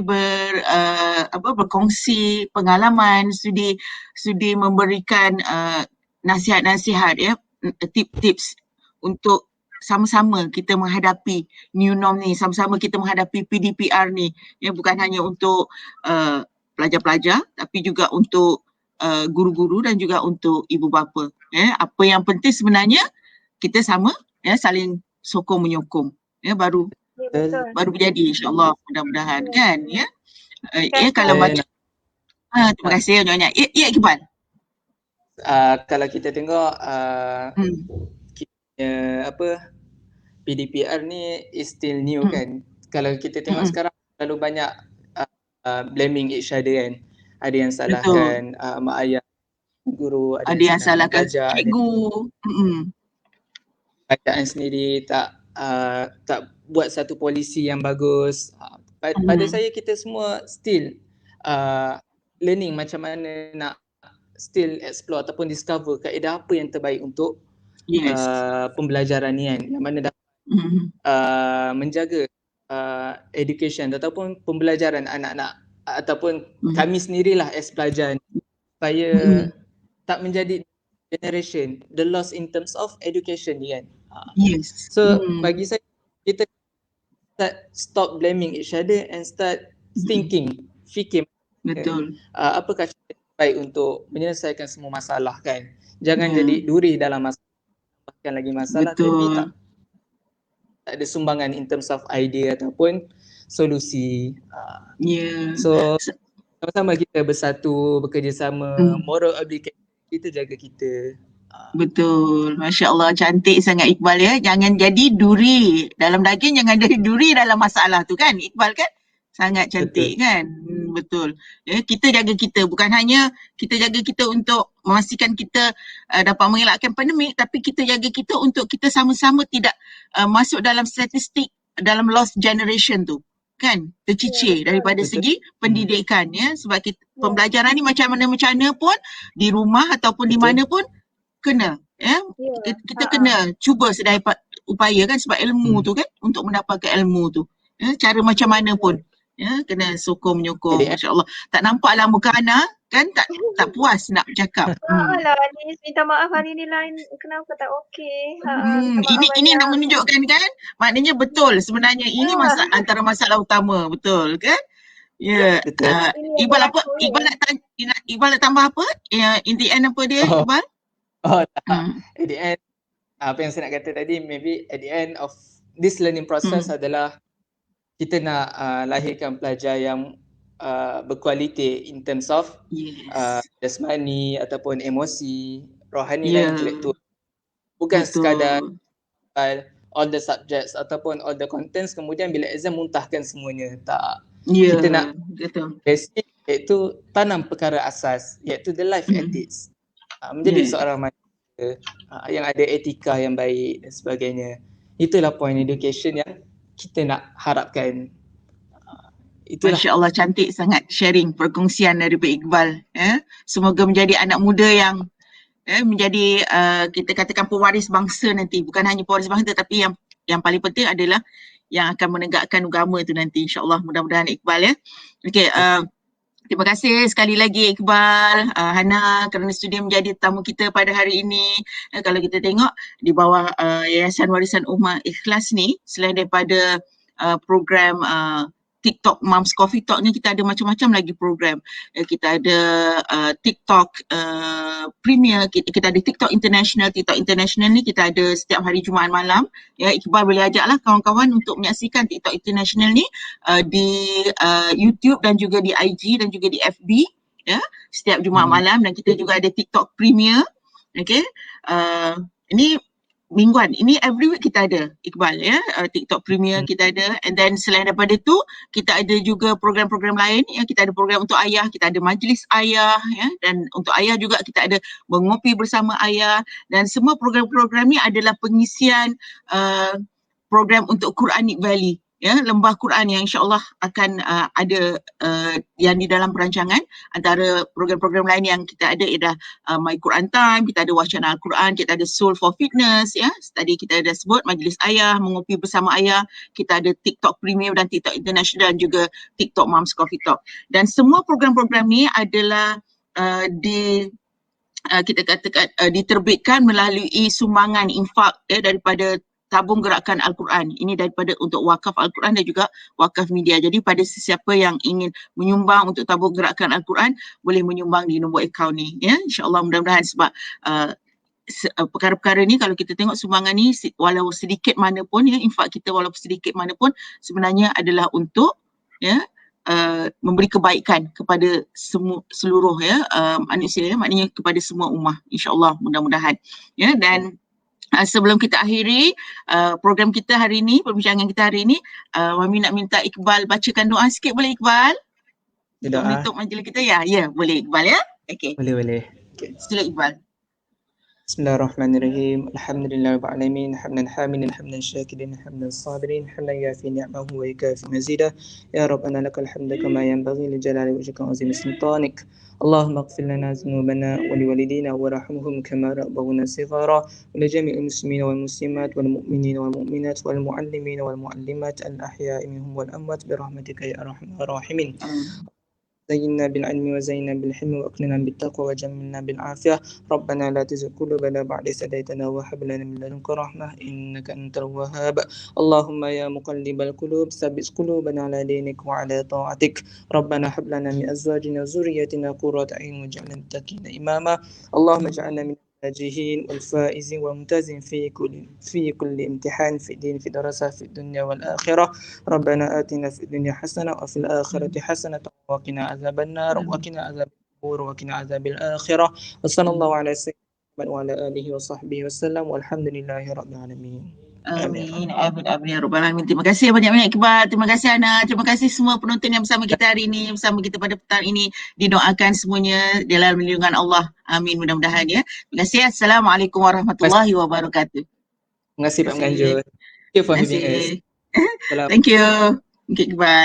berkongsi pengalaman, sudi memberikan nasihat-nasihat ya, tips-tips untuk sama-sama kita menghadapi new norm ni, sama-sama kita menghadapi PDPR ni. Ya, bukan hanya untuk pelajar-pelajar tapi juga untuk guru-guru dan juga untuk ibu bapa. Ya, apa yang penting sebenarnya kita sama saling sokong menyokong baru berjadi insya-Allah mudah-mudahan kan ya. Kalau macam terima kasih banyak. Ya Iqbal. Kalau kita tengok PDPR ni is still new kan. Kalau kita tengok sekarang terlalu banyak blaming each other kan. Ada yang salahkan mak ayah, guru, ada yang salahkan cikgu. Kerajaan sendiri tak buat satu polisi yang bagus. Pada saya kita semua still learning macam mana nak still explore ataupun discover kaedah apa yang terbaik untuk pembelajaran ni kan, yang mana dapat menjaga education ataupun pembelajaran anak-anak ataupun kami sendirilah as pelajar supaya tak menjadi generation, the loss in terms of education ni kan. Yes. So bagi saya, kita stop blaming each other and start thinking, fikir Betul. apakah cara yang baik untuk menyelesaikan semua masalah kan. Jangan jadi duri dalam masalah, bahkan lagi masalah tapi tak ada sumbangan in terms of idea ataupun solusi. So sama-sama kita bersatu, bekerjasama, moral obligation kita jaga kita. Betul. Masya Allah, cantik sangat Iqbal ya. Jangan jadi duri dalam daging, jangan jadi duri dalam masalah tu kan Iqbal kan? Sangat cantik kan? Betul. Ya, kita jaga kita, bukan hanya kita jaga kita untuk memastikan kita dapat mengelakkan pandemik, tapi kita jaga kita untuk kita sama-sama tidak masuk dalam statistik dalam lost generation tu. Kan? Tercicir daripada segi pendidikan ya. Sebab kita, pembelajaran ni macam mana pun di rumah ataupun di mana pun kena ya. Kita kena cuba sedaya upaya kan, sebab ilmu tu kan, untuk mendapatkan ilmu tu ya, cara macam mana pun ya, kena sokong menyokong. Masya-Allah. Tak nampaklah muka Hana kan, tak puas nak bercakap. Alah Anis, minta maaf hari ni line kenapa tak okey. Ini nak menunjukkan kan, maknanya betul sebenarnya ini antara masalah utama, betul kan? Ya. Iqbal apa? Iqbal nak tambah apa? In the end apa dia Iqbal? At the end, apa yang saya nak kata tadi, maybe at the end of this learning process adalah kita nak lahirkan pelajar yang berkualiti in terms of jasmani ataupun emosi, rohani dan intelektual. Bukan sekadar all the subjects ataupun all the contents, kemudian bila exam muntahkan semuanya. Tak. Kita nak basic, iaitu tanam perkara asas, iaitu the life ethics. Menjadi seorang manusia yang ada etika yang baik dan sebagainya. Itulah point education yang kita nak harapkan. Itulah. Masya Allah, cantik sangat sharing perkongsian daripada Iqbal. Semoga menjadi anak muda yang menjadi kita katakan pewaris bangsa nanti. Bukan hanya pewaris bangsa, tapi yang paling penting adalah yang akan menegakkan agama tu nanti. InsyaAllah, mudah-mudahan Iqbal ya. Okey, terima kasih sekali lagi Iqbal, Hana kerana sudi menjadi tetamu kita pada hari ini. Kalau kita tengok di bawah Yayasan Warisan Ummah Ikhlas ni, selain daripada program TikTok Moms Coffee Talk ni, kita ada macam-macam lagi program. Kita ada TikTok Premier, kita ada TikTok International. TikTok International ni kita ada setiap hari Jumaat malam. Ya, Iqbal boleh ajaklah kawan-kawan untuk menyaksikan TikTok International ni di YouTube dan juga di IG dan juga di FB ya, setiap Jumaat malam. Dan kita juga ada TikTok Premier. Okay, ini mingguan, ini every week kita ada Iqbal ya, TikTok Premier kita ada. And then selain daripada tu, kita ada juga program-program lain ya. Kita ada program untuk ayah, kita ada majlis ayah ya, dan untuk ayah juga kita ada mengopi bersama ayah. Dan semua program-program ni adalah pengisian program untuk Quranic Valley ya, lembah Quran yang insya-Allah akan ada yang di dalam perancangan. Antara program-program lain yang kita ada ialah My Quran Time, kita ada wacana Al-Quran, kita ada Soul for Fitness ya. Tadi kita dah sebut majlis ayah, mengopi bersama ayah. Kita ada TikTok Premier dan TikTok International dan juga TikTok Moms Coffee Talk. Dan semua program-program ni adalah kita katakan diterbitkan melalui sumbangan infak ya, daripada tabung gerakan Al-Quran. Ini daripada untuk wakaf Al-Quran dan juga wakaf media. Jadi pada sesiapa yang ingin menyumbang untuk tabung gerakan Al-Quran, boleh menyumbang di nombor akaun ni ya. InsyaAllah, mudah-mudahan sebab perkara-perkara ni kalau kita tengok sumbangan ni walau sedikit mana pun ya, infak kita walaupun sedikit mana pun sebenarnya adalah untuk ya memberi kebaikan kepada seluruh ya manusia ya, maknanya kepada semua ummah. InsyaAllah, mudah-mudahan ya. Dan sebelum kita akhiri program kita hari ini, perbincangan kita hari ini, Mami nak minta Iqbal bacakan doa sikit, boleh Iqbal? Untuk menutup majlis kita ya. Ya, boleh Iqbal ya. Okey. Boleh. Okay. Sila Iqbal. Bismillahirrahmanirrahim. Alhamdulillahirabbil alamin, hamdan hamidan, hamdan syakirin, hamdan sabirin, hamdan yafi ni'amahu wa yukafi mazidah. Ya Rabbana lakal hamdu kama yanbaghi li jalali wajhika wa azimi sultanik. Allahumma ighfir lana dhunubana wa liwalidina warhamhum kama rabbawna shighara wa li jami'il muslimina wal muslimat wal mu'minina wal mu'minat wal mu'allimina wal mu'allimat al ahya'i minhum wal amwat bi rahmatika ya arhamar rahimin. زينا بالعلم وزينا بالحلم وأكرمنا بالتقوى وجملنا بالعافية ربنا لا تزغ قلوبنا بعد إذ هديتنا وهب لنا من لدنك رحمة إنك أنت الوهاب اللهم يا مقلب القلوب ثبت قلوبنا على دينك وعلى طاعتك ربنا هب لنا من أزواجنا وذريتنا قرة أعين واجعلنا للمتقين إماما اللهم اجعلنا من الناجحين والفائزين والممتازين في كل امتحان في الدين في دراسة في الدنيا والآخرة ربنا آتنا في الدنيا حسنة وفي الآخرة حسنة وقنا عذاب النار وقنا عذاب القبور وقنا عذاب الآخرة وصلى الله على سيدنا محمد وعلى آله وصحبه وسلم والحمد لله رب العالمين. Amin, amin, amin ya Rabbal Alamin. Terima kasih banyak-banyak Iqbal, terima kasih Ana, terima kasih semua penonton yang bersama kita hari ini, bersama kita pada petang ini. Didoakan semuanya dalam lindungan Allah. Amin, mudah-mudahan ya. Terima kasih. Assalamualaikum warahmatullahi wabarakatuh. Terima kasih Pak Menganjur. Thank you for having us. Thank you. Thank you Iqbal.